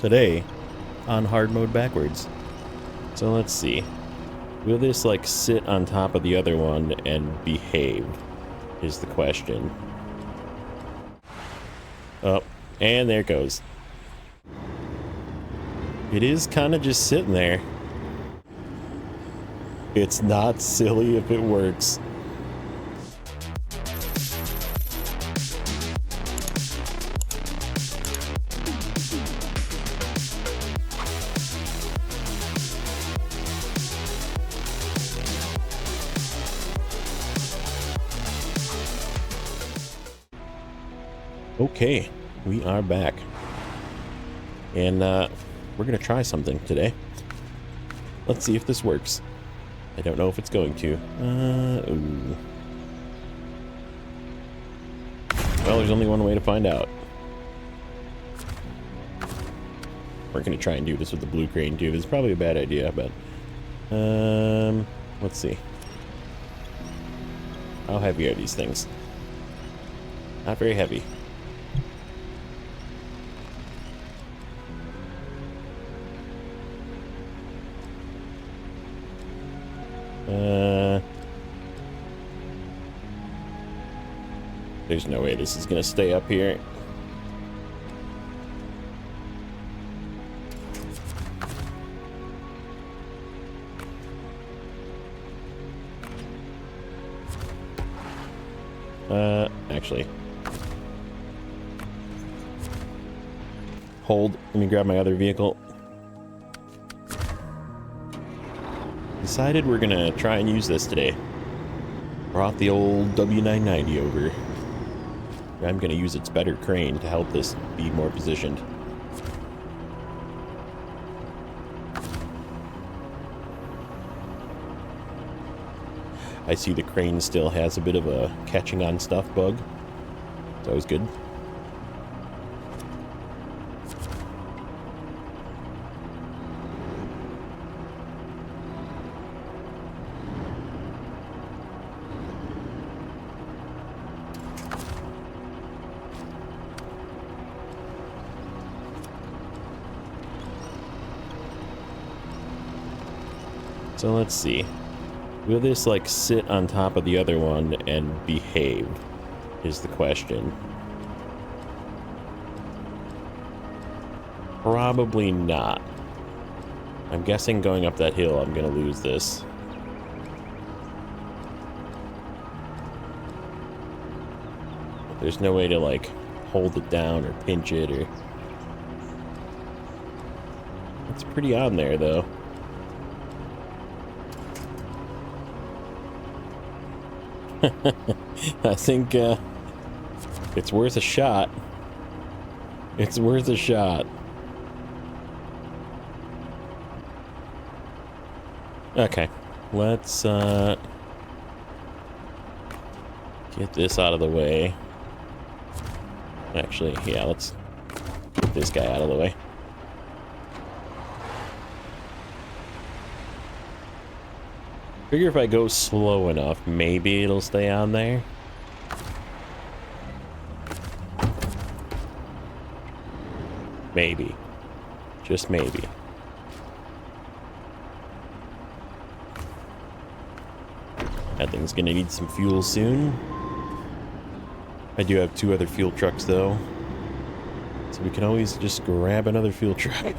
today on hard mode backwards. So let's see. Will this like sit on top of the other one and behave is the question. Oh, and there it goes. It is kind of just sitting there. It's not silly if it works. Okay, we are back. And we're gonna try something today. Let's see if this works. I don't know if it's going to. Ooh. Well, there's only one way to find out. We're gonna try and do this with the blue crane too. This is probably a bad idea, but let's see. How heavy are these things? Not very heavy. There's no way this is gonna stay up here. Actually. Hold. Let me grab my other vehicle. Decided we're gonna try and use this today. Brought the old W990 over. I'm gonna use its better crane to help this be more positioned. I see the crane still has a bit of a catching on stuff bug. It's always good. So let's see. Will this like sit on top of the other one and behave is the question. Probably not. I'm guessing going up that hill I'm gonna lose this. There's no way to like hold it down or pinch it or... It's pretty on there though. I think it's worth a shot. It's worth a shot. Okay, let's get this out of the way. Actually, yeah, let's get this guy out of the way. Figure if I go slow enough, maybe it'll stay on there. Maybe. Just maybe. That thing's gonna need some fuel soon. I do have 2 other fuel trucks though. So we can always just grab another fuel truck.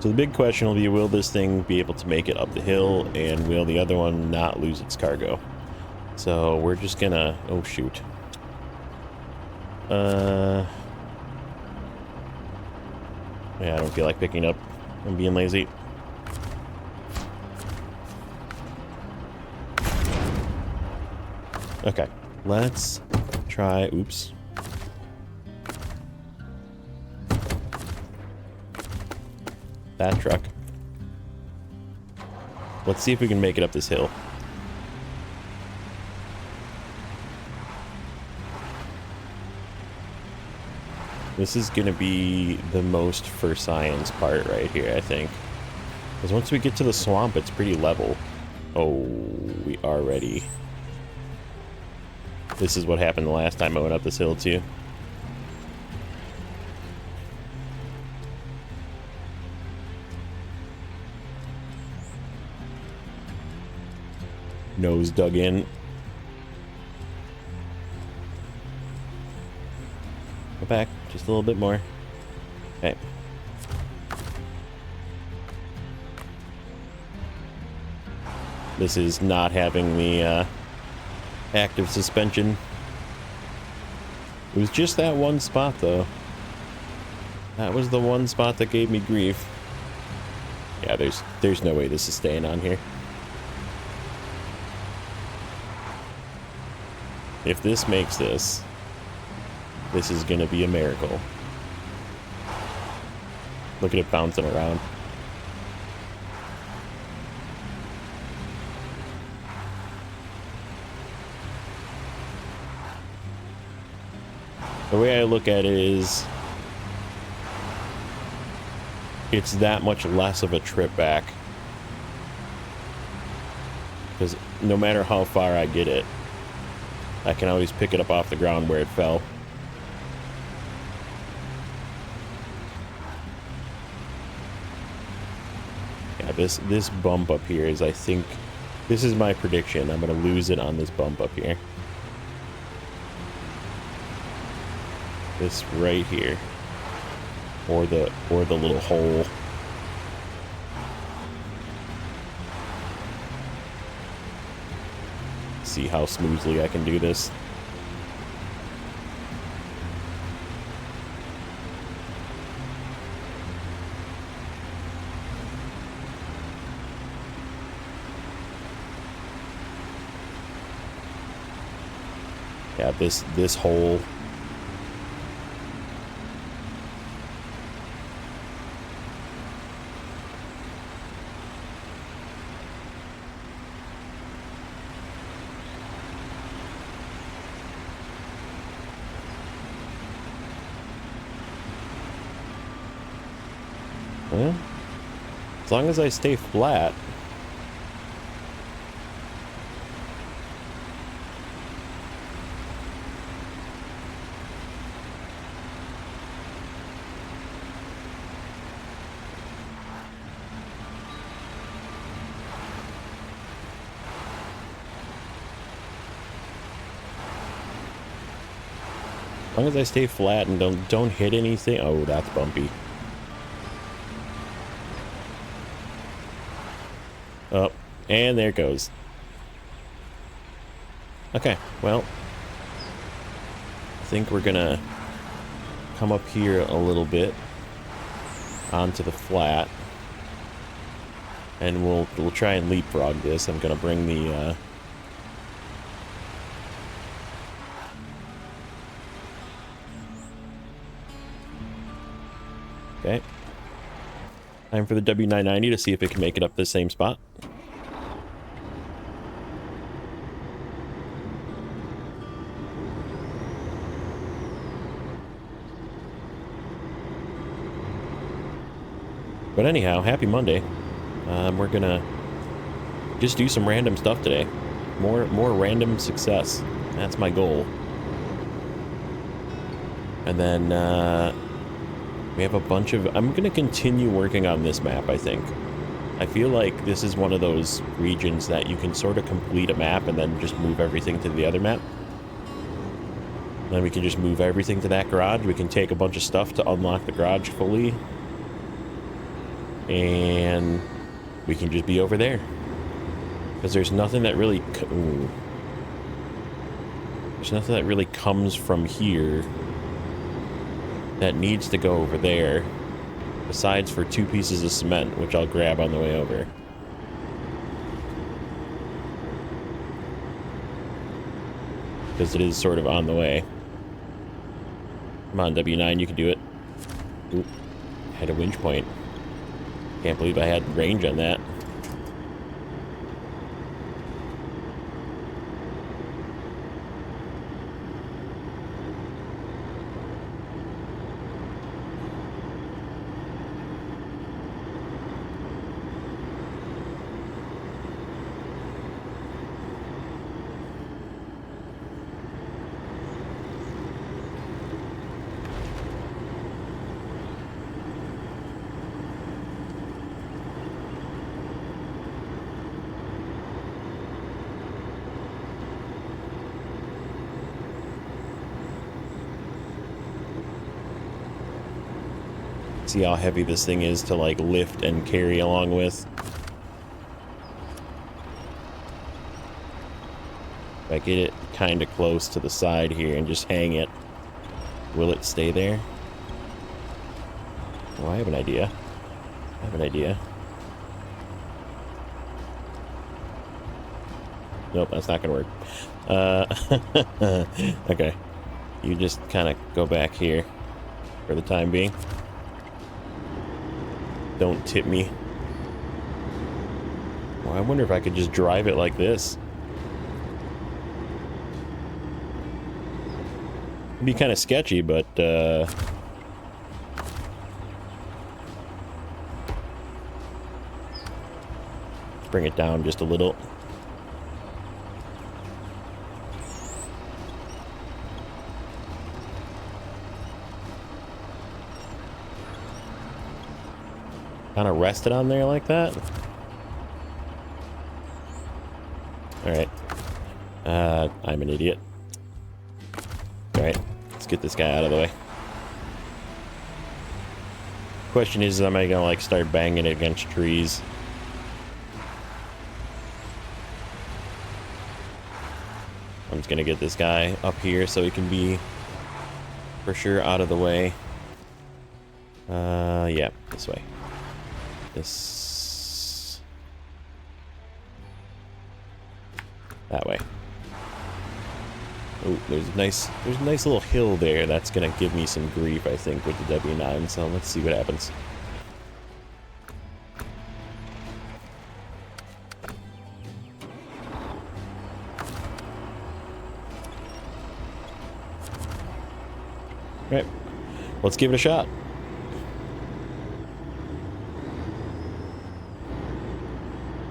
So the big question will be, will this thing be able to make it up the hill, and will the other one not lose its cargo? So we're just gonna... Oh, shoot. Yeah, I don't feel like picking up. I'm being lazy. Okay, let's try... Oops. That truck. Let's see if we can make it up this hill. This is going to be the most for science part right here, I think. Because once we get to the swamp, it's pretty level. Oh, we are ready. This is what happened the last time I went up this hill, too. Nose dug in. Go back just a little bit more. Okay. This is not having the active suspension. It was just that one spot, though. That was the one spot that gave me grief. Yeah, there's no way this is staying on here. If this makes this is gonna be a miracle. Look at it bouncing around. The way I look at it is it's that much less of a trip back. Because no matter how far I get it, I can always pick it up off the ground where it fell. Yeah, this bump up here is, I think, this is my prediction. I'm gonna lose it on this bump up here. This right here. Or the little hole. See how smoothly I can do this. Yeah, this hole. Well, as long as I stay flat. As long as I stay flat and don't hit anything. Oh, that's bumpy. Oh, and there it goes. Okay, well, I think we're gonna come up here a little bit onto the flat, and we'll try and leapfrog this. I'm gonna bring the okay. Time for the W990 to see if it can make it up the same spot. But anyhow, happy Monday. We're gonna just do some random stuff today. More random success. That's my goal. And then we have a bunch of... I'm gonna continue working on this map, I think. I feel like this is one of those regions that you can sort of complete a map and then just move everything to the other map. And then we can just move everything to that garage. We can take a bunch of stuff to unlock the garage fully. And we can just be over there. Because there's nothing that really... There's nothing that really comes from here that needs to go over there. Besides for 2 pieces of cement, which I'll grab on the way over. Because it is sort of on the way. Come on, W9, you can do it. Ooh, I had a winch point. Can't believe I had range on that. see how heavy this thing is to like lift and carry along with. If I get it kind of close to the side here and just hang it, will it stay there? Oh, I have an idea. I have an idea. Nope, that's not gonna work. Okay. You just kind of go back here for the time being. Don't tip me. Well, I wonder if I could just drive it like this. It'd be kind of sketchy, but let's bring it down just a little. Kind of rest it on there like that. All right. I'm an idiot. All right, let's get this guy out of the way. Question is, am I gonna like start banging it against trees? I'm just gonna get this guy up here so he can be for sure out of the way. Yeah, this way. This... that way. Oh, there's a nice little hill there that's gonna give me some grief, I think, with the W9, so let's see what happens. Alright, let's give it a shot.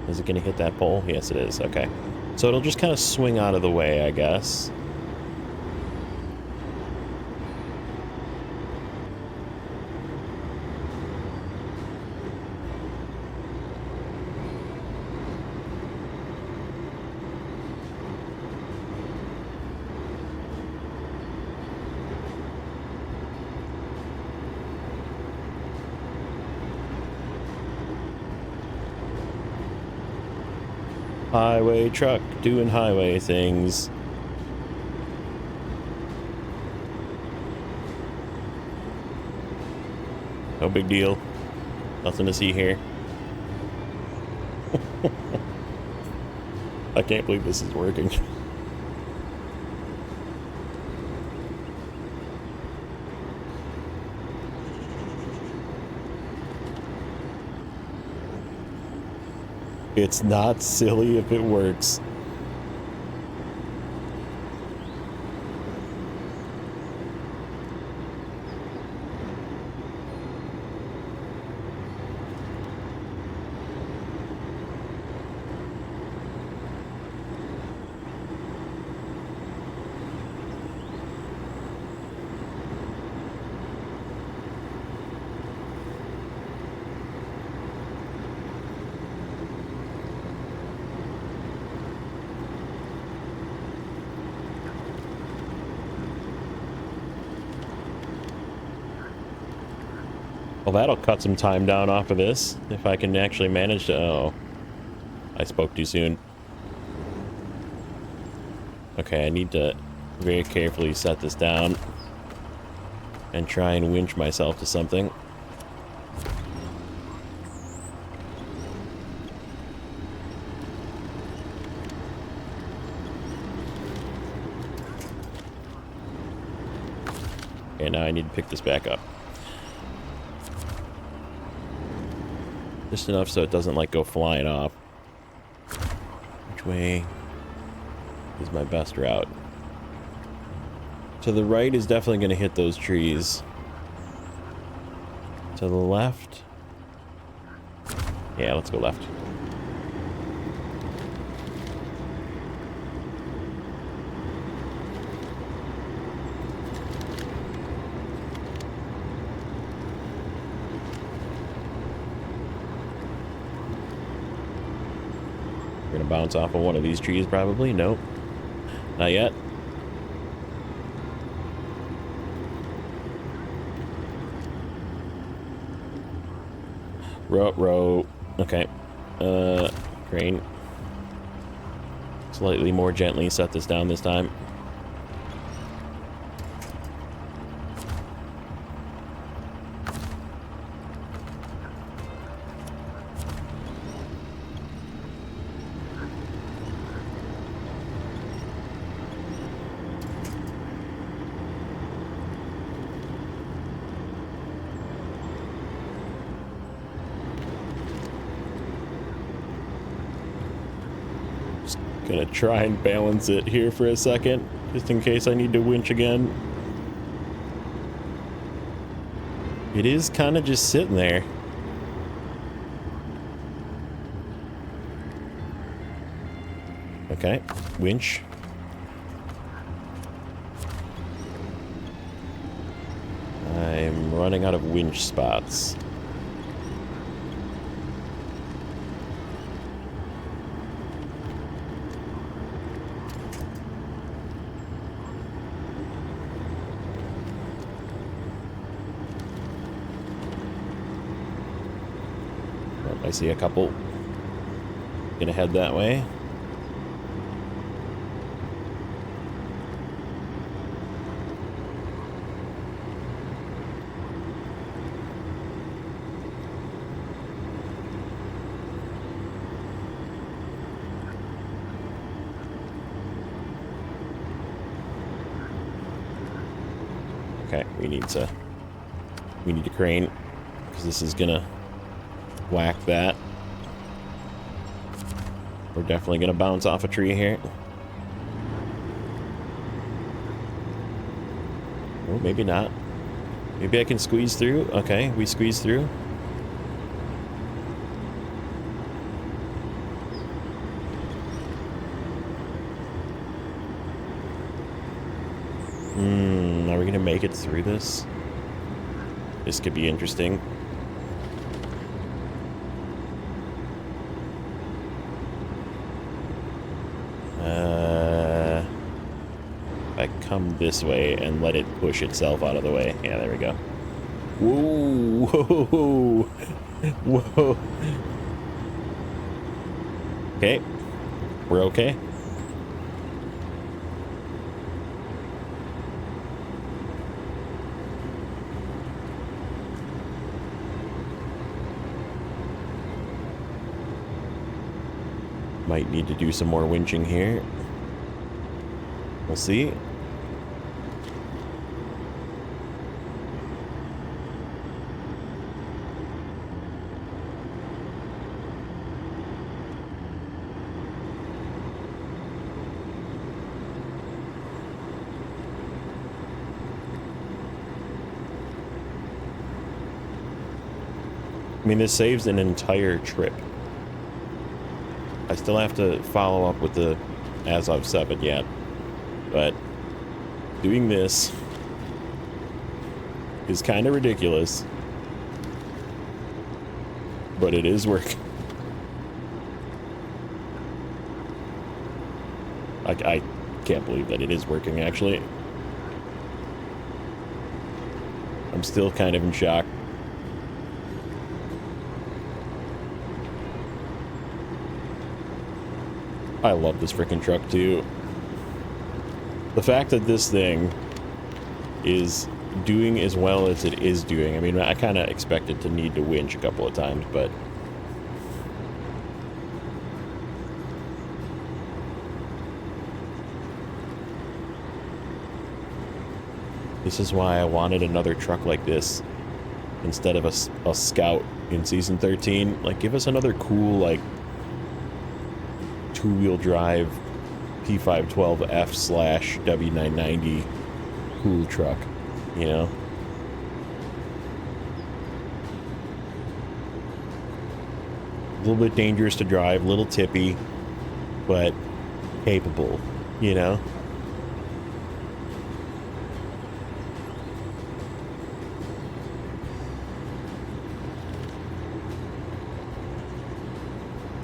Is it gonna hit that pole? Yes, it is. Okay. So it'll just kind of swing out of the way, I guess. Highway truck doing highway things. No big deal. Nothing to see here. I can't believe this is working. It's not silly if it works. Well, that'll cut some time down off of this, if I can actually manage to... oh, I spoke too soon. Okay, I need to very carefully set this down and try and winch myself to something. Okay, now I need to pick this back up. Just enough so it doesn't like go flying off. Which way is my best route? To the right is definitely going to hit those trees. To the left? Yeah, let's go left. Gonna bounce off of one of these trees probably. Nope, not yet. Row. Okay. Crane. Slightly more gently set this down this time. Gonna try and balance it here for a second, just in case I need to winch again. It is kind of just sitting there. Okay, winch. I'm running out of winch spots. I see a couple. Gonna head that way. Okay, we need to crane because this is gonna whack that. We're definitely gonna bounce off a tree here. Oh, maybe not. Maybe I can squeeze through. Okay, we squeeze through. Are we gonna make it through this? This could be interesting. I come this way and let it push itself out of the way. Yeah, there we go. Whoa, whoa, whoa. Okay, we're okay. Might need to do some more winching here. We'll see. I mean, this saves an entire trip. I still have to follow up with the S10E07 yet, but doing this is kind of ridiculous, but it is working. I can't believe that it is working, actually. I'm still kind of in shock. I love this freaking truck too. The fact that this thing is doing as well as it is doing. I mean, I kind of expected to need to winch a couple of times, but this is why I wanted another truck like this instead of a Scout in Season 13. Like, give us another cool, like, two-wheel drive P512F/W990 cool truck, you know? A little bit dangerous to drive, a little tippy, but capable, you know?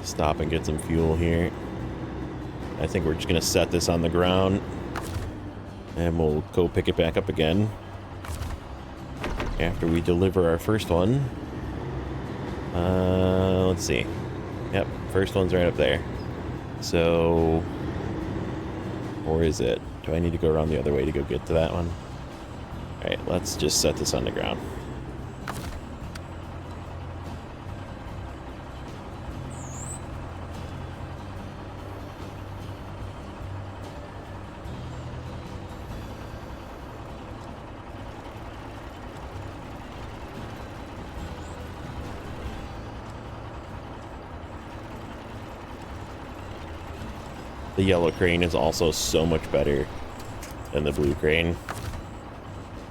Stop and get some fuel here. I think we're just gonna set this on the ground and we'll go pick it back up again after we deliver our first one. Let's see. Yep, first one's right up there. So, or is it? Do I need to go around the other way to go get to that one? Alright, let's just set this on the ground. The yellow crane is also so much better than the blue crane.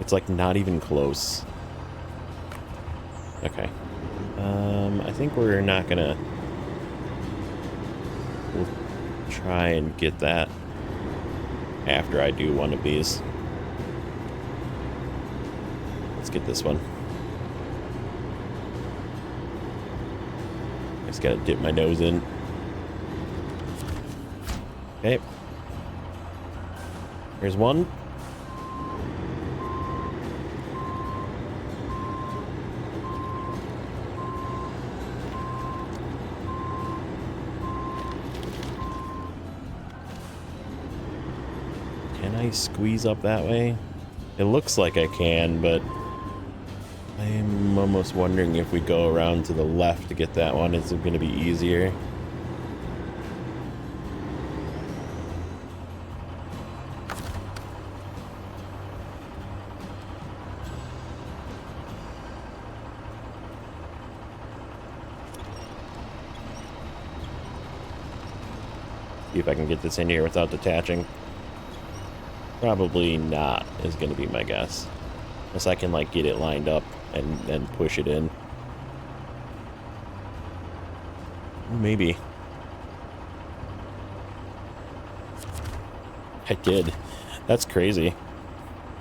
It's like not even close. Okay. I think we're not gonna... We'll try and get that after I do one of these. Let's get this one. Just gotta dip my nose in. Okay. Here's one. Can I squeeze up that way? It looks like I can, but I'm almost wondering if we go around to the left to get that one, is it going to be easier? See if I can get this in here without detaching. Probably not, is going to be my guess. Unless I can, like, get it lined up and then push it in. Maybe. I did. That's crazy.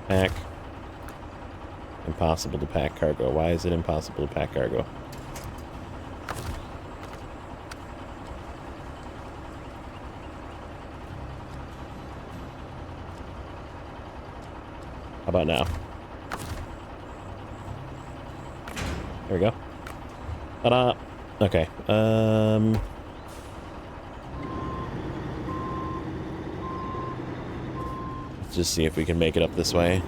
Pack. Impossible to pack cargo. Why is it impossible to pack cargo? How about now? There we go. Ta-da! Okay. Let's just see if we can make it up this way.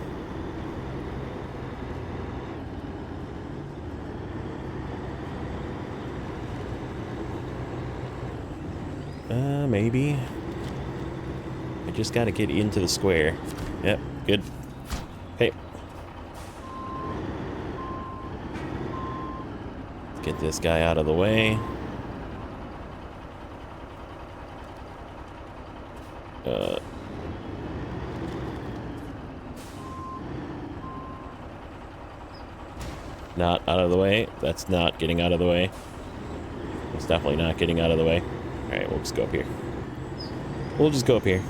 Maybe. I just gotta get into the square. Yep, good. Okay. Let's get this guy out of the way. Not out of the way. That's not getting out of the way. It's definitely not getting out of the way. Alright, we'll just go up here. We'll just go up here.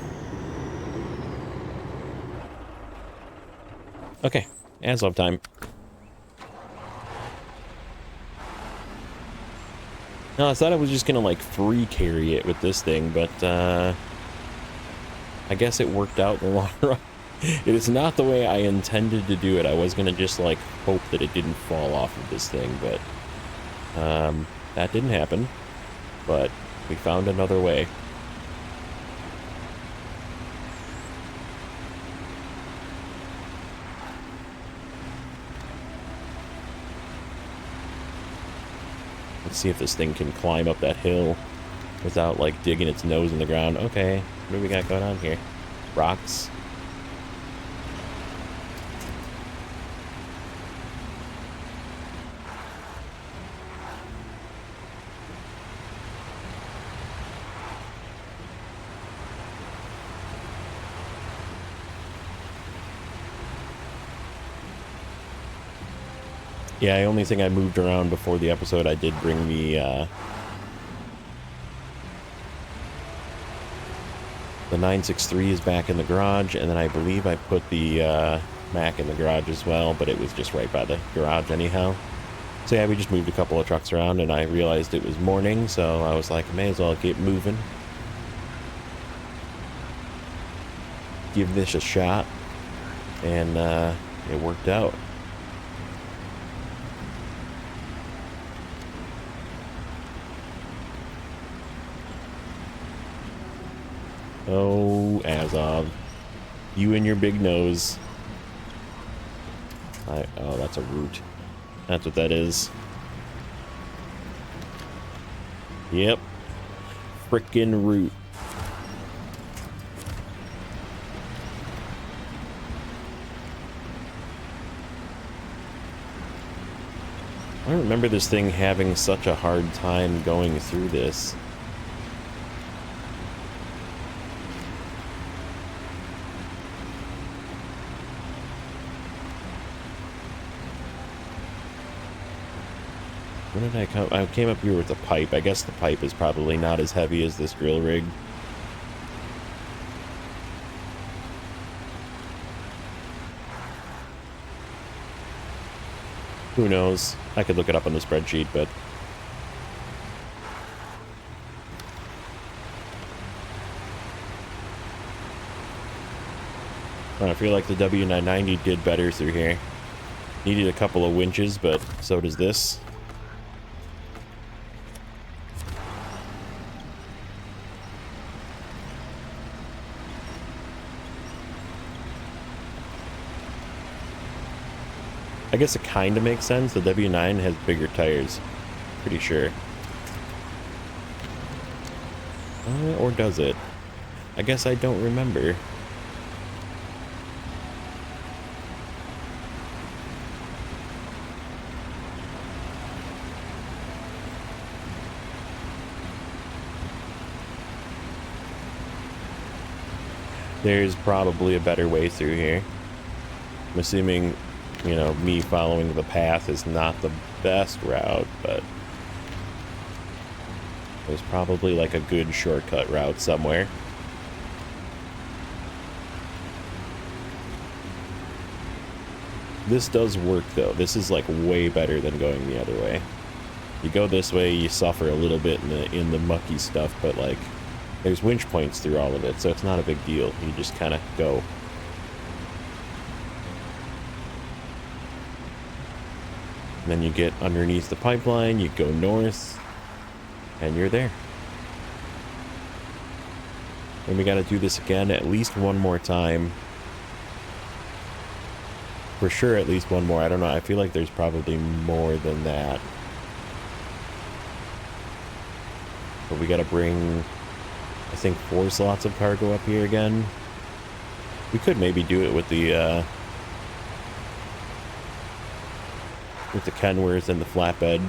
Okay, ASLab time. No, I thought I was just gonna like free carry it with this thing, but I guess it worked out in the long run. It is not the way I intended to do it. I was gonna just like hope that it didn't fall off of this thing, but that didn't happen. But we found another way. Let's see if this thing can climb up that hill without, like, digging its nose in the ground. Okay, what do we got going on here? Rocks. Yeah, the only thing I moved around before the episode, I did bring the 963 is back in the garage, and then I believe I put the Mac in the garage as well, but it was just right by the garage anyhow. So yeah, we just moved a couple of trucks around, and I realized it was morning, so I was like, I may as well get moving. Give this a shot, and it worked out. Oh, Azov. You and your big nose. Oh, that's a root. That's what that is. Yep. Frickin' root. I don't remember this thing having such a hard time going through this. When did I come? I came up here with a pipe. I guess the pipe is probably not as heavy as this drill rig. Who knows? I could look it up on the spreadsheet, but... I feel like the W990 did better through here. Needed a couple of winches, but so does this. I guess it kind of makes sense. The W9 has bigger tires. Pretty sure. Or does it? I guess I don't remember. There's probably a better way through here. I'm assuming, you know, me following the path is not the best route, but there's probably like a good shortcut route somewhere. This does work though. This is like way better than going the other way. You go this way, you suffer a little bit in the mucky stuff, but like there's winch points through all of it, so it's not a big deal. You just kind of go. And then you get underneath the pipeline, you go north, and you're there. And we got to do this again at least one more time. For sure, at least one more. I don't know. I feel like there's probably more than that. But we got to bring, I think, 4 slots of cargo up here again. We could maybe do it with the Kenworth and the flatbed.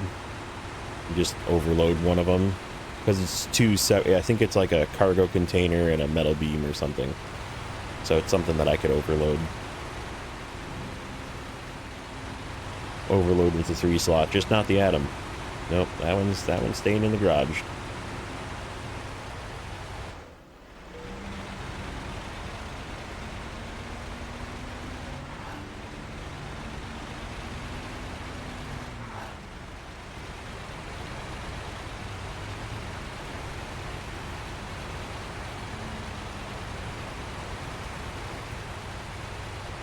Just overload one of them. Because it's I think it's like a cargo container and a metal beam or something. So it's something that I could overload. Overload with the 3 slot, just not the Atom. Nope, that one's staying in the garage.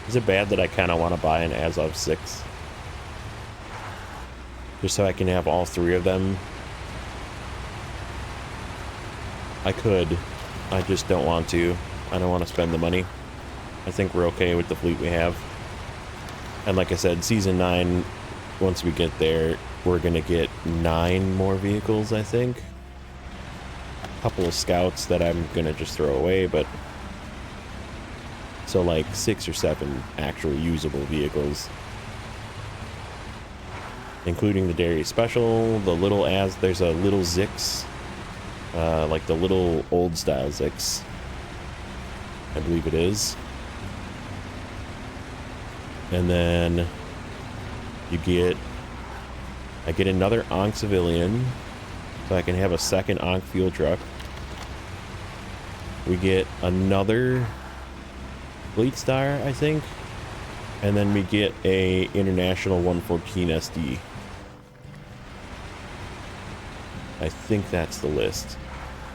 Is it bad that I kind of want to buy an Azov 6? Just so I can have all 3 of them? I could. I just don't want to. I don't want to spend the money. I think we're okay with the fleet we have. And like I said, Season 9, once we get there, we're going to get 9 more vehicles, I think. A couple of scouts that I'm going to just throw away, but... So like 6 or 7 actual usable vehicles. Including the Dairy Special, the little there's a little Zix. Like the little old style Zix. I believe it is. And then I get another Ankh civilian. So I can have a second Ankh fuel truck. We get another Fleet Star, I think. And then we get a International 114 SD. I think that's the list.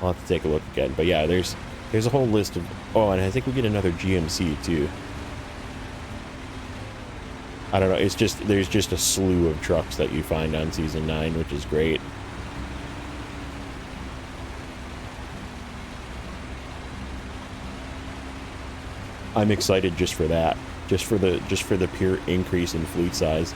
I'll have to take a look again. But yeah, there's a whole list of... Oh, and I think we get another GMC too. I don't know. It's just... There's just a slew of trucks that you find on Season 9, which is great. I'm excited just for that. Just for the pure increase in fleet size.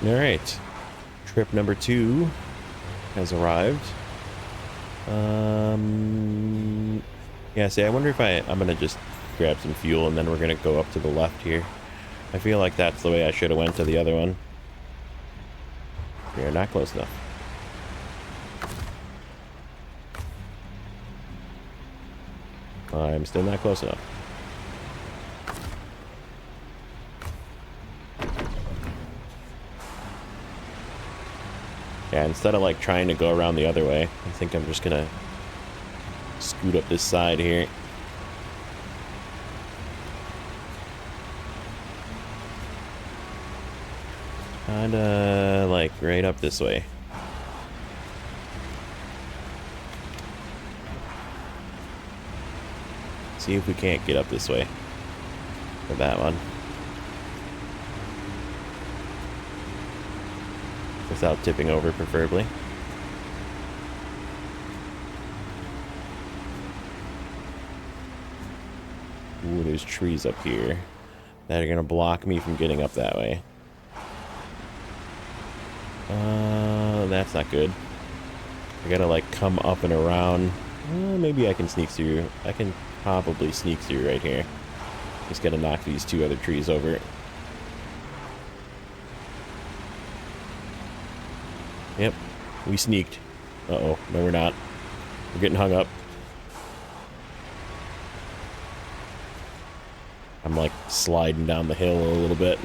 All right. Trip number 2 has arrived. Yeah, see, I wonder if I'm gonna just grab some fuel and then we're gonna go up to the left here. I feel like that's the way I should have went to the other one. We are not close enough. I'm still not close enough. Yeah, instead of like trying to go around the other way, I think I'm just gonna scoot up this side here. Kinda like right up this way. See if we can't get up this way for that one. Without tipping over, preferably. Ooh, there's trees up here that are gonna block me from getting up that way. That's not good. I gotta like come up and around. Maybe I can sneak through. I can probably sneak through right here. Just gotta knock these 2 other trees over. Yep, we sneaked. Uh-oh, no we're not. We're getting hung up. I'm like sliding down the hill a little bit.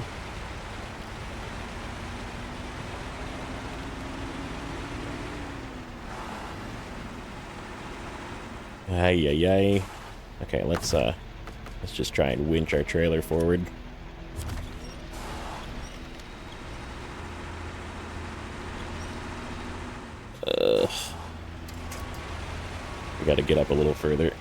Ay, ay, ay. Okay, let's just try and winch our trailer forward. We gotta get up a little further.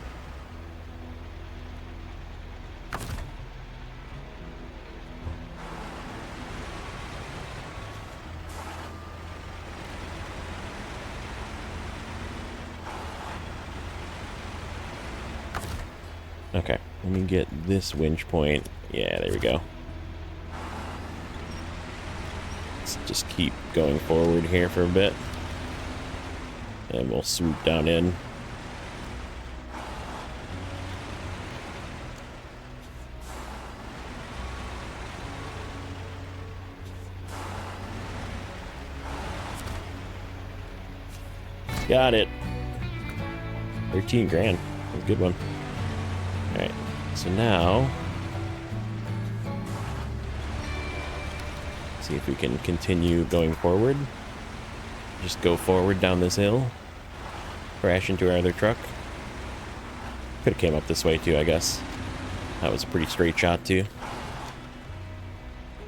Okay, let me get this winch point. Yeah, there we go. Let's just keep going forward here for a bit. And we'll swoop down in. Got it. 13 grand. That's a good one. Alright, so now see if we can continue going forward. Just go forward down this hill. Crash into our other truck. Could have came up this way too, I guess. That was a pretty straight shot too.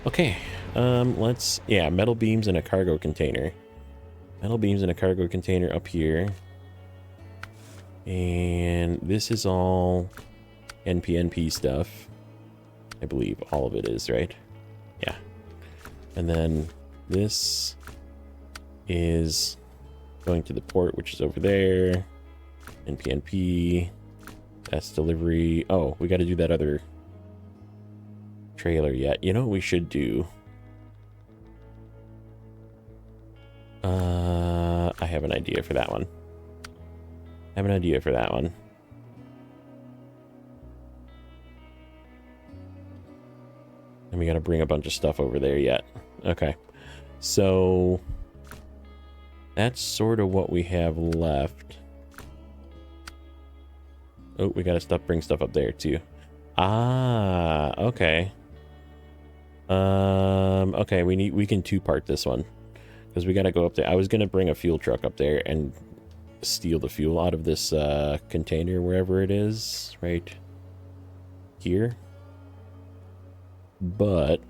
Okay, let's, yeah, metal beams in a cargo container. Metal beams in a cargo container up here. And this is all NPNP stuff. I believe all of it is, right? Yeah. And then this is going to the port, which is over there. NPNP. That's delivery. Oh, we got to do that other trailer yet. You know what we should do? I have an idea for that one. And we got to bring a bunch of stuff over there yet. Okay. So that's sort of what we have left. Oh, we got to bring stuff up there too. Ah, okay. Okay, we can two-part this one. Because we got to go up there. I was going to bring a fuel truck up there and steal the fuel out of this container, wherever it is, right here. But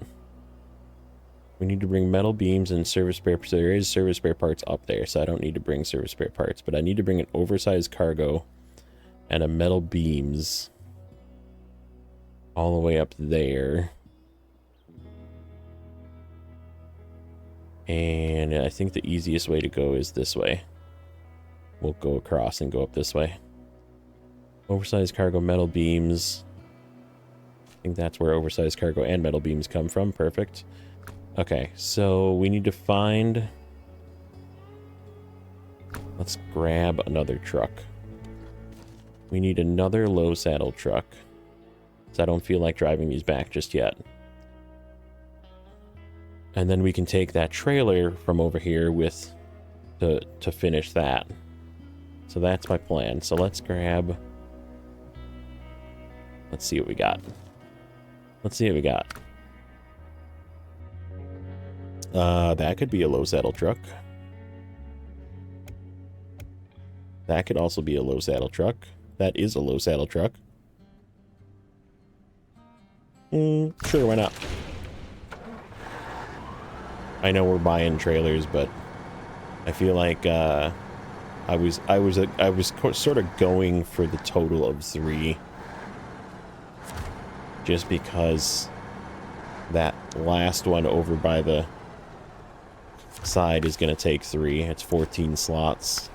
We need to bring metal beams and service spare parts. There is service spare parts up there, so I don't need to bring service spare parts. But I need to bring an oversized cargo and a metal beams all the way up there. And I think the easiest way to go is this way. We'll go across and go up this way. Oversized cargo, metal beams. I think that's where oversized cargo and metal beams come from. Perfect. Okay, so we need to find... Let's grab another truck. We need another low saddle truck. So I don't feel like driving these back just yet. And then we can take that trailer from over here with to finish that. So that's my plan. So let's grab... Let's see what we got. Let's see what we got. That could be a low saddle truck. That could also be a low saddle truck. That is a low saddle truck. Sure, why not? I know we're buying trailers, but I feel like I was sort of going for the total of 3, just because that last one over by the side is going to take 3. It's 14 slots.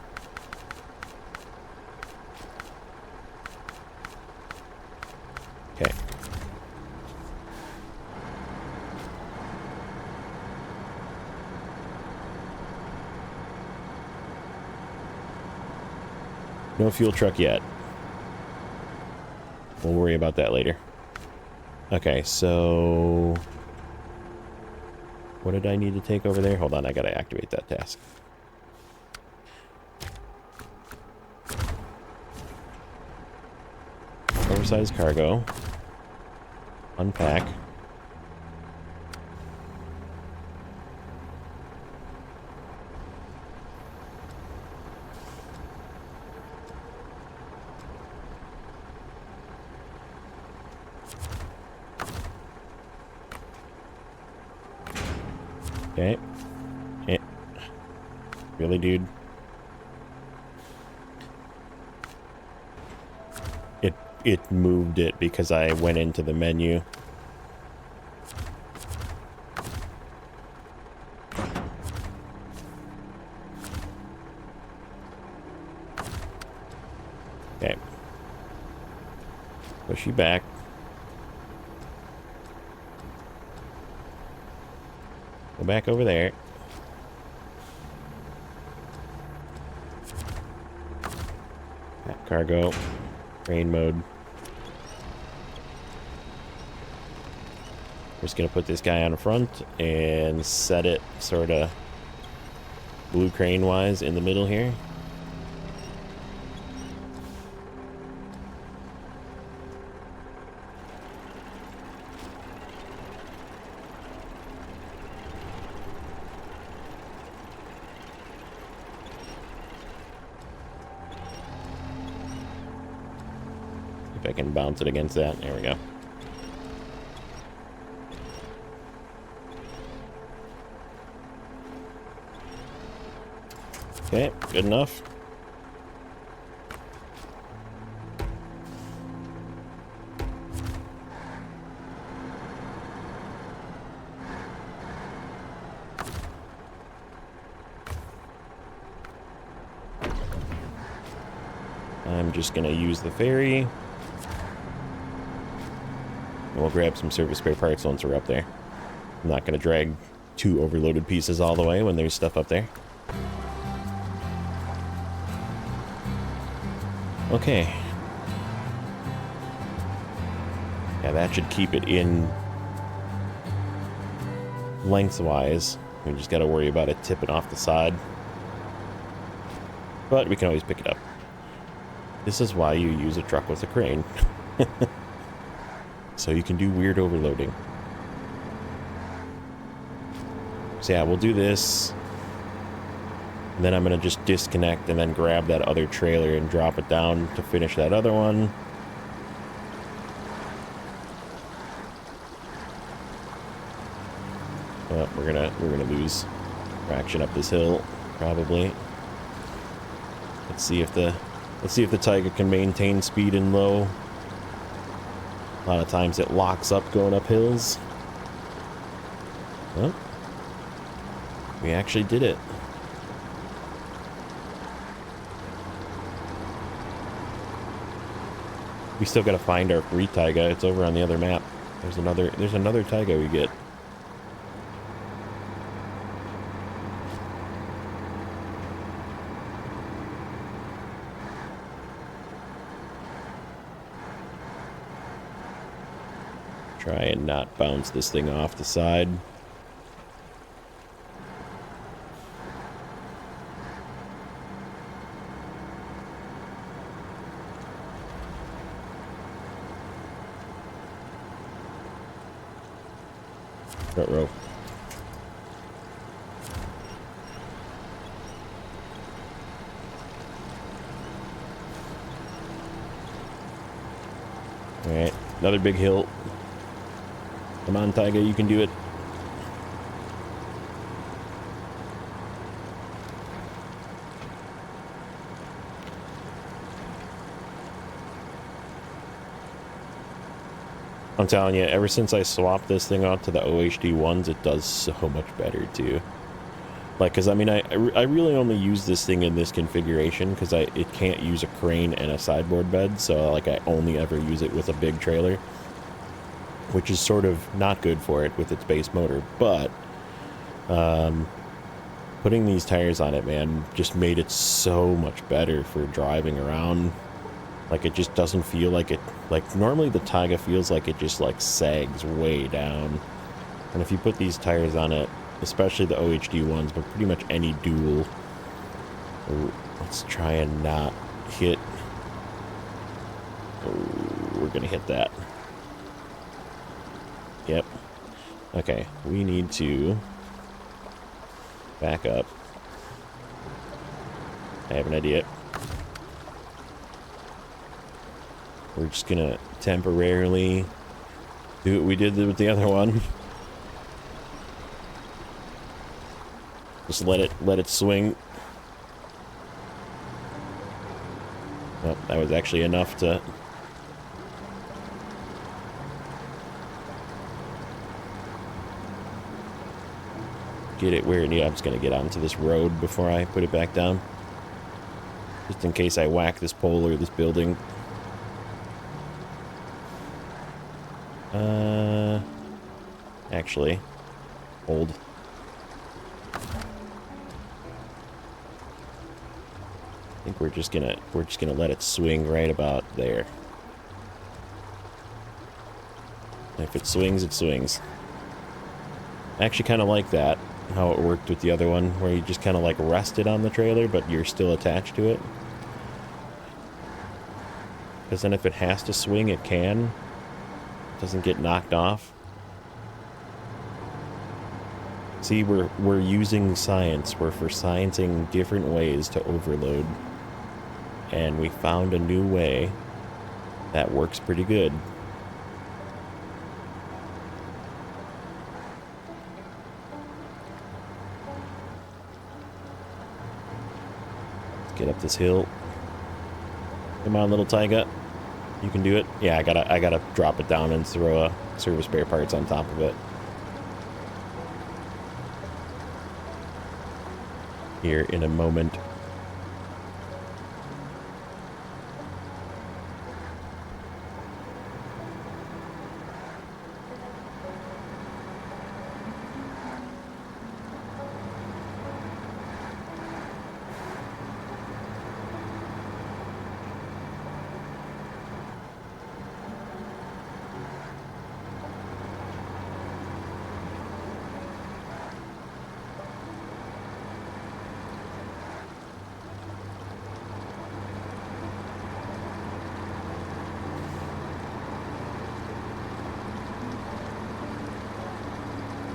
Okay. No fuel truck yet. We'll worry about that later. Okay, so... What did I need to take over there? Hold on, I gotta activate that task. Oversized cargo. Unpack. Okay. Really, dude? It moved it because I went into the menu. Okay. Push you back. Go back over there. That cargo. Rain mode. We're just going to put this guy on the front and set it sort of blue crane wise in the middle here. If I can bounce it against that. There we go. Okay, good enough. I'm just gonna use the ferry. And we'll grab some service spare parts once we're up there. I'm not gonna drag 2 overloaded pieces all the way when there's stuff up there. Okay. Yeah, that should keep it in lengthwise. We just got to worry about it tipping off the side. But we can always pick it up. This is why you use a truck with a crane. So you can do weird overloading. So yeah, we'll do this. And then I'm going to just disconnect and then grab that other trailer and drop it down to finish that other one. we're gonna lose traction up this hill, probably. Let's see if the Tiger can maintain speed in low. A lot of times it locks up going up hills. Well, we actually did it. We still gotta find our free taiga. It's over on the other map. There's another taiga we get. Try and not bounce this thing off the side. Front row. Alright, another big hill. Come on, Taiga, you can do it. I'm telling you, ever since I swapped this thing out to the OHD ones, it does so much better too. Like, because I mean, I really only use this thing in this configuration because it can't use a crane and a sideboard bed, so like I only ever use it with a big trailer, which is sort of not good for it with its base motor. But putting these tires on it, man, just made it so much better for driving around. Like, it just doesn't feel like it, like, normally the Taiga feels like it just, like, sags way down. And if you put these tires on it, especially the OHD ones, but pretty much any dual, let's try and not hit, we're gonna hit that. Yep. Okay, we need to back up. I have an idea. We're just gonna temporarily do what we did with the other one. Just let it swing. Oh, that was actually enough to get it where it needs. I'm just gonna get onto this road before I put it back down, just in case I whack this pole or this building. Actually, hold. I think we're just gonna let it swing right about there. If it swings, it swings. I actually kind of like that, how it worked with the other one, where you just kind of like rested on the trailer, but you're still attached to it. Because then if it has to swing, it can. It doesn't get knocked off. See, we're using science. We're for sciencing different ways to overload. And we found a new way that works pretty good. Let's get up this hill. Come on, little Taiga. You can do it. Yeah, I gotta drop it down and throw a service spare parts on top of it. Here in a moment.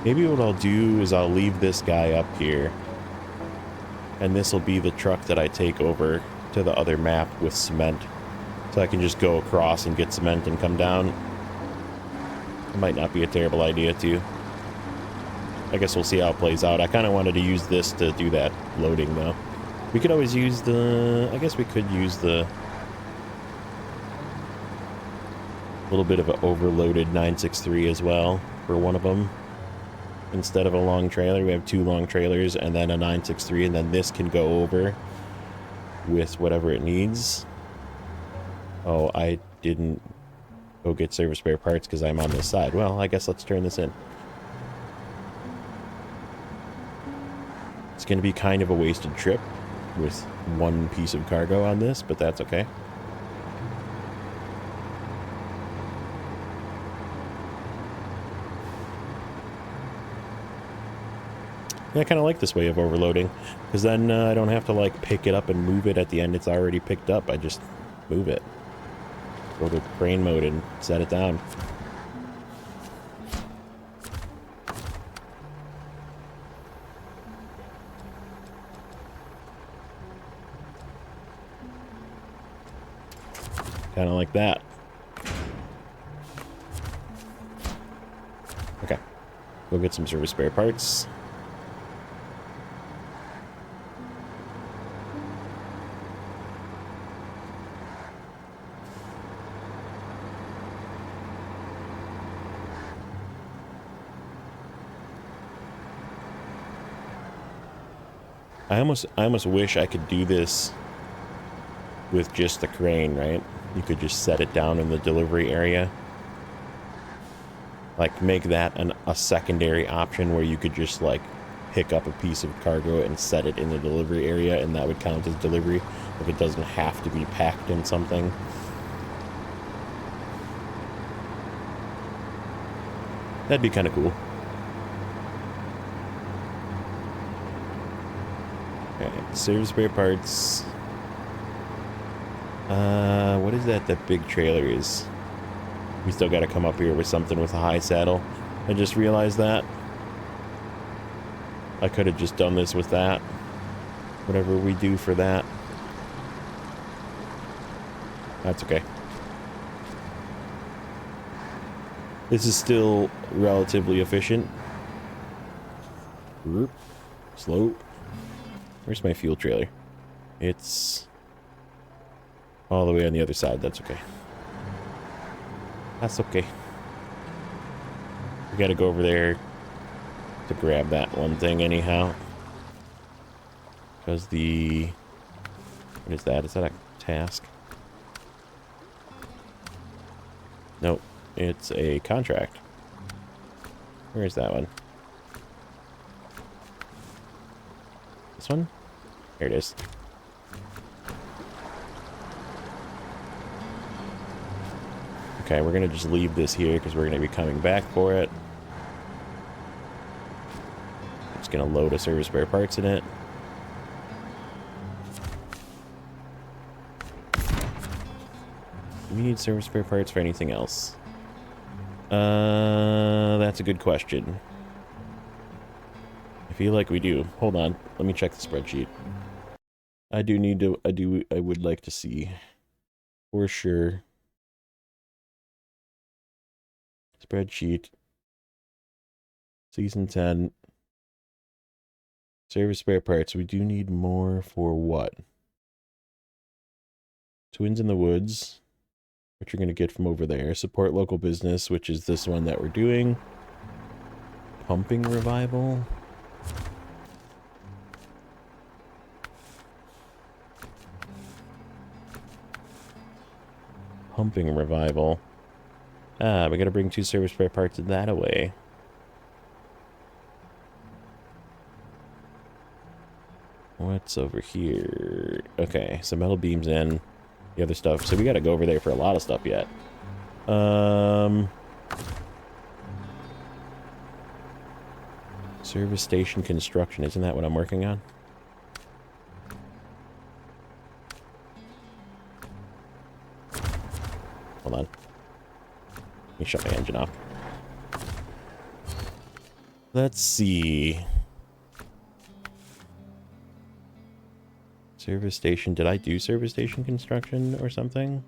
Maybe what I'll do is I'll leave this guy up here, and this will be the truck that I take over to the other map with cement, so I can just go across and get cement and come down. It might not be a terrible idea too. I guess we'll see how it plays out. I kind of wanted to use this to do that loading, though. We could always use the... I guess we could use the... little bit of an overloaded 963 as well for one of them. Instead of a long trailer, we have 2 long trailers and then a 963, and then this can go over with whatever it needs. Oh, I didn't go get service spare parts because I'm on this side. Well, I guess let's turn this in. It's going to be kind of a wasted trip with one piece of cargo on this, but that's okay. Yeah, I kind of like this way of overloading, because then I don't have to like pick it up and move it at the end. It's already picked up. I just move it. Go to crane mode and set it down. Kind of like that. Okay. Go get some service spare parts. I almost wish I could do this with just the crane, right? You could just set it down in the delivery area. Like, make that a secondary option where you could just, like, pick up a piece of cargo and set it in the delivery area, and that would count as delivery if it doesn't have to be packed in something. That'd be kind of cool. Alright, service spare parts. What is that big trailer is? We still gotta come up here with something with a high saddle. I just realized that. I could have just done this with that. Whatever we do for that. That's okay. This is still relatively efficient. Slow. Where's my fuel trailer? It's all the way on the other side. That's okay. That's okay. We gotta go over there to grab that one thing anyhow. Because the... What is that? Is that a task? Nope. It's a contract. Where is that one? This one? Here it is. Okay, we're gonna just leave this here because we're gonna be coming back for it. Just gonna load a service spare parts in it. Do we need service spare parts for anything else? That's a good question. I feel like we do. Hold on, let me check the spreadsheet. I would like to see for sure. Spreadsheet. Season 10. Service spare parts. We do need more for what? Twins in the Woods, which you're going to get from over there. Support local business, which is this one that we're doing. Pumping revival. Pumping revival. Ah, we gotta bring 2 service spare parts in that away. What's over here? Okay, so metal beams in. The other stuff. So we gotta go over there for a lot of stuff yet. Service station construction. Isn't that what I'm working on? Hold on. Let me shut my engine off. Let's see. Service station. Did I do service station construction or something?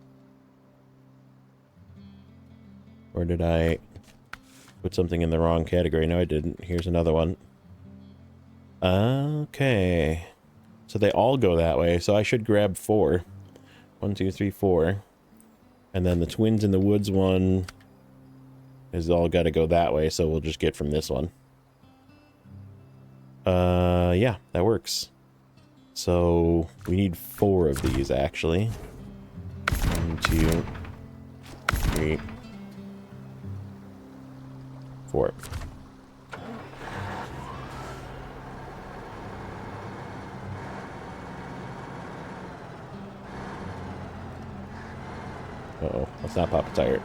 Or did I... Put something in the wrong category. No, I didn't. Here's another one. Okay. So they all go that way, so I should grab 4. 1, 2, 3, 4. And then the Twins in the Woods one is all got to go that way, so we'll just get from this one. Yeah, that works. So we need 4 of these, actually. 1, 2, 3, 4. Uh-oh, let's not pop a tire.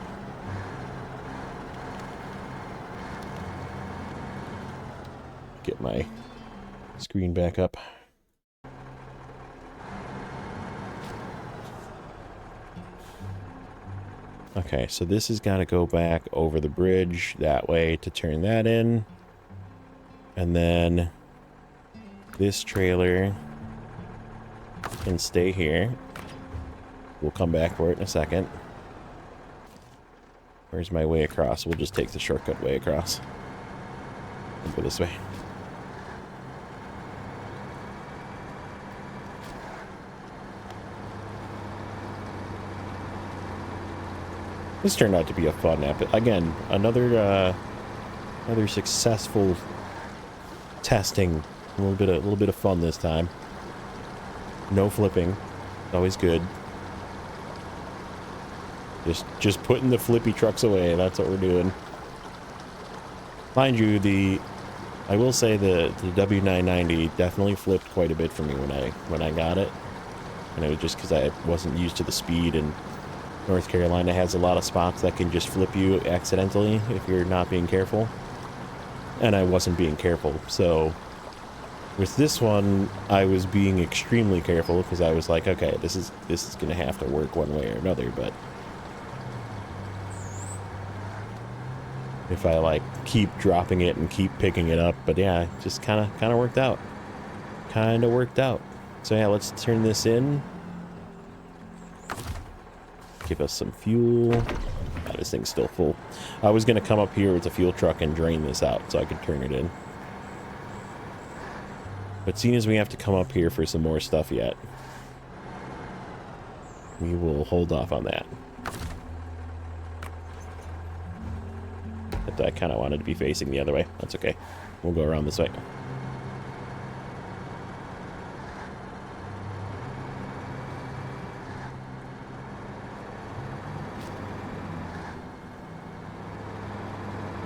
Get my screen back up. Okay, so this has got to go back over the bridge that way to turn that in. And then this trailer can stay here. We'll come back for it in a second. Where's my way across? We'll just take the shortcut way across. And go this way. This turned out to be a fun episode. Again, another successful testing. A little bit of fun this time. No flipping. Always good. Just putting the flippy trucks away. That's what we're doing. Mind you, I will say the W990 definitely flipped quite a bit for me when I got it, and it was just because I wasn't used to the speed. And North Carolina has a lot of spots that can just flip you accidentally if you're not being careful, and I wasn't being careful. So with this one, I was being extremely careful because I was like, okay, this is gonna have to work one way or another, but if I like keep dropping it and keep picking it up. But yeah, it just kind of worked out. So yeah, let's turn this in. Give us some fuel. Oh, this thing's still full. I was gonna come up here with a fuel truck and drain this out so I could turn it in. But seeing as we have to come up here for some more stuff yet, we will hold off on that. But I kind of wanted to be facing the other way. That's okay. We'll go around this way.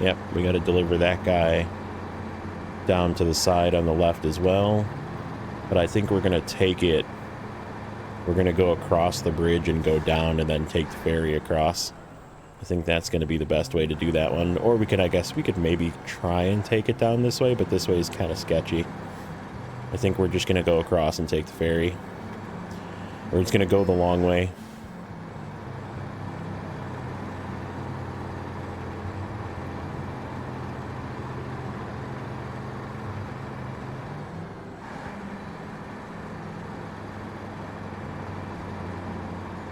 Yep, we got to deliver that guy down to the side on the left as well. But I think we're going to take it. We're going to go across the bridge and go down and then take the ferry across. I think that's going to be the best way to do that one. Or I guess we could maybe try and take it down this way, but this way is kind of sketchy. I think we're just going to go across and take the ferry. Or it's going to go the long way.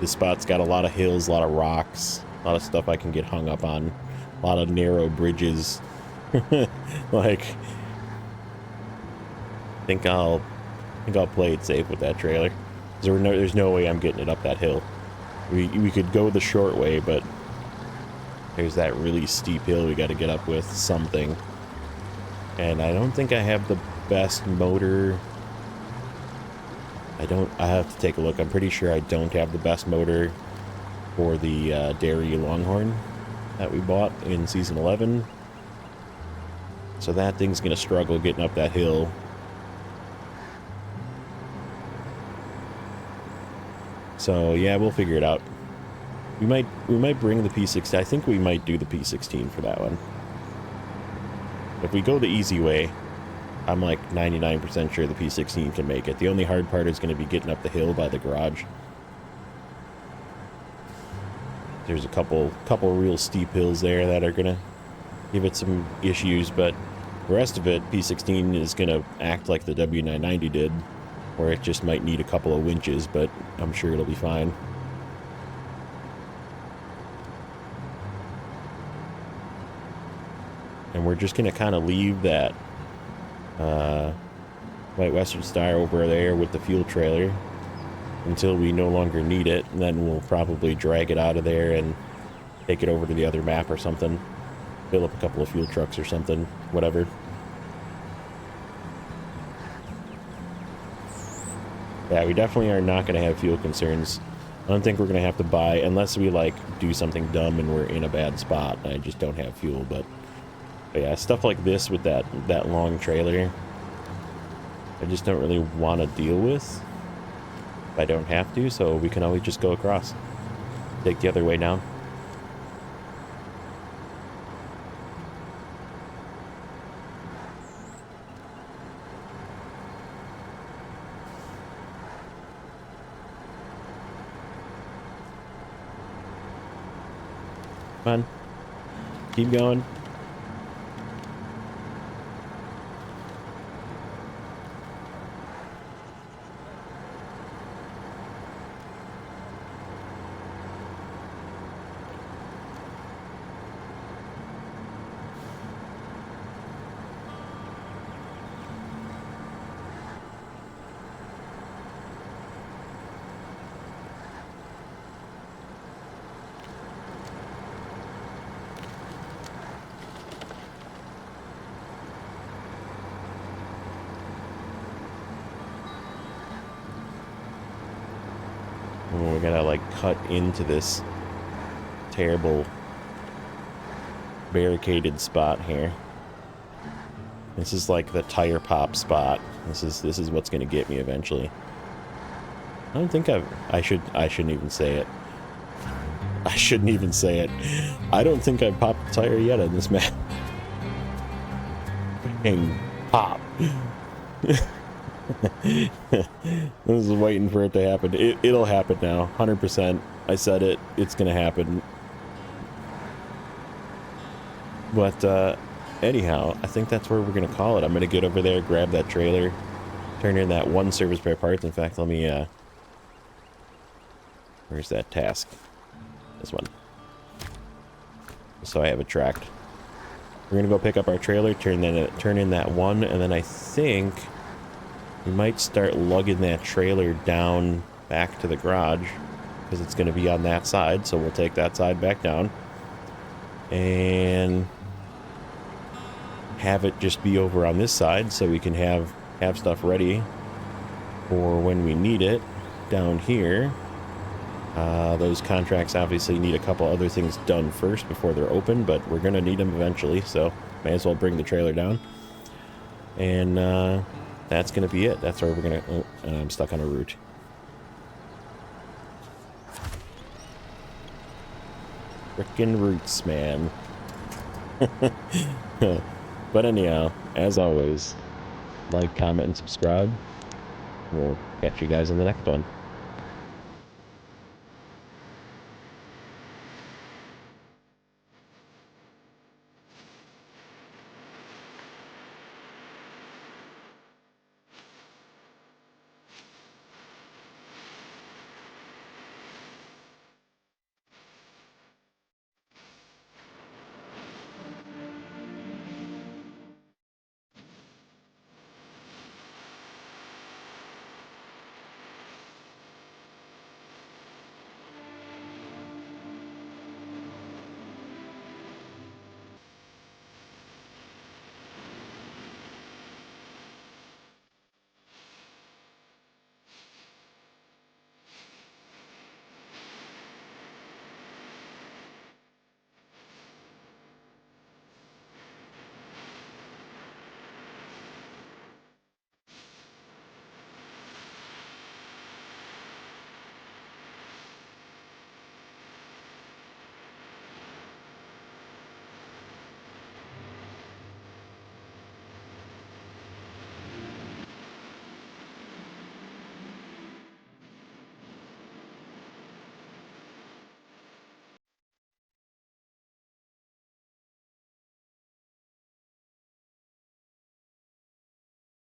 This spot's got a lot of hills, a lot of rocks, a lot of stuff I can get hung up on, a lot of narrow bridges. Like, I think I'll play it safe with that trailer. There's no way I'm getting it up that hill. We could go the short way, but there's that really steep hill we got to get up with something. And I don't think I have the best motor. I have to take a look. I'm pretty sure I don't have the best motor for the Dairy Longhorn that we bought in Season 11. So that thing's going to struggle getting up that hill. So yeah, we'll figure it out. We might bring the P16. I think we might do the P16 for that one. If we go the easy way, I'm like 99% sure the P16 can make it. The only hard part is going to be getting up the hill by the garage. There's a couple real steep hills there that are going to give it some issues, but the rest of it, P16 is going to act like the W990 did, where it just might need a couple of winches, but I'm sure it'll be fine. And we're just going to kind of leave that White Western Star over there with the fuel trailer until we no longer need it, and then we'll probably drag it out of there and take it over to the other map or something. Fill up a couple of fuel trucks or something, whatever. Yeah, we definitely are not going to have fuel concerns. I don't think we're going to have to buy, unless we, like, do something dumb and we're in a bad spot and I just don't have fuel, but yeah, stuff like this with that long trailer, I just don't really want to deal with. I don't have to, so we can always just go across. Take the other way down. Come on. Keep going. Oh, we gotta, like, cut into this terrible barricaded spot here. This is like the tire pop spot. This is what's gonna get me eventually. I don't think I shouldn't even say it. I shouldn't even say it. I don't think I've popped a tire yet on this map. Dang, pop. I was waiting for it to happen. It'll happen now, 100%. I said it. It's gonna happen. But anyhow, I think that's where we're gonna call it. I'm gonna get over there, grab that trailer, turn in that one service spare parts. In fact, let me where's that task? This one. So I have it tracked. We're gonna go pick up our trailer, turn in that one, and then I think we might start lugging that trailer down back to the garage because it's going to be on that side, so we'll take that side back down and have it just be over on this side so we can have stuff ready for when we need it down here. Those contracts obviously need a couple other things done first before they're open, but we're going to need them eventually, so may as well bring the trailer down. And that's going to be it. That's where we're going to... Oh, I'm stuck on a route. Frickin' roots, man. But anyhow, as always, like, comment, and subscribe. We'll catch you guys in the next one.